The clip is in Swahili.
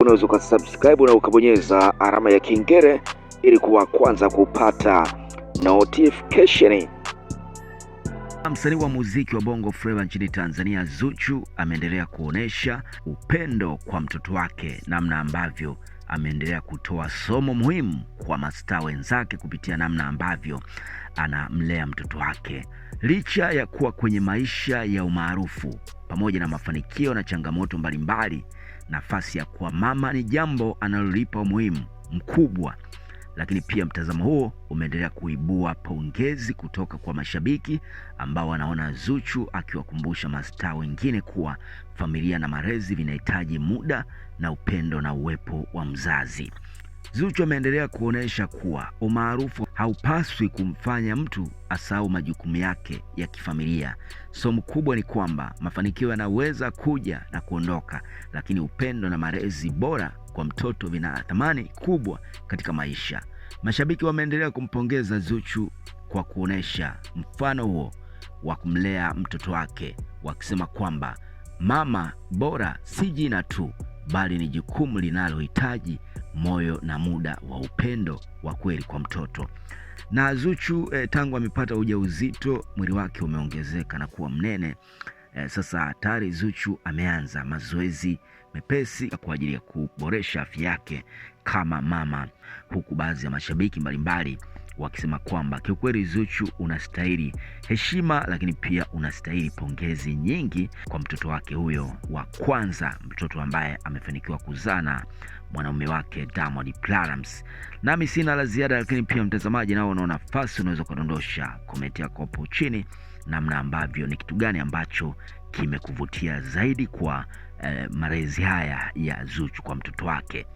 Unaweza ukasubscribe na ukabonyeza alama ya kengele ili kuwa kwanza kupata notification. Msanii wa muziki wa Bongo Flava nchini Tanzania Zuchu ameendelea kuonesha upendo kwa mtoto wake, namna ambavyo ameendelea kutoa somo muhimu kwa mastaa wenzake kupitia namna ambavyo anamlea mtoto wake. Licha ya kuwa kwenye maisha ya umaarufu pamoja na mafanikio na changamoto mbalimbali, nafasi ya kuwa mama ni jambo analolipa umuhimu mkubwa. Lakini pia mtazamo huo umeendelea kuibua pongezi kutoka kwa mashabiki ambao wanaona Zuchu akiwakumbusha mastaa wengine kuwa familia na malezi vinahitaji muda na upendo na uwepo wa mzazi. Zuchu ameendelea kuonesha kuwa umaarufu haupaswi kumfanya mtu asahau majukumu yake ya kifamilia. Somo kubwa ni kwamba mafanikio yanaweza kuja na kuondoka, lakini upendo na malezi bora kwa mtoto vina thamani kubwa katika maisha. Mashabiki wameendelea kumpongeza Zuchu kwa kuonesha mfano huo wa kumlea mtoto wake, wakisema kwamba mama bora si jina tu, bali ni jukumu linalohitaji moyo na muda wa upendo wa kweli kwa mtoto. Na Zuchu tangu amepata ujauzito, mwili wake umeongezeka na kuwa mnene. Sasa tayari Zuchu ameanza mazoezi mepesi kwa ajili ya kuboresha afya yake kama mama, huku baadhi ya mashabiki mbalimbali wakisema kwamba kiukweli Zuchu unastahili heshima, lakini pia unastahili pongezi nyingi kwa mtoto wake huyo wa kwanza, mtoto ambaye amefanikiwa kuzaa na mwanaume wake Diamond Platnumz. Nami sina la ziada, lakini pia mtazamaji, nao unaona nafasi, unaweza kudondosha komenti yako hapo chini, namna ambavyo ni kitu gani ambacho kimekuvutia zaidi kwa malezi haya ya Zuchu kwa mtoto wake.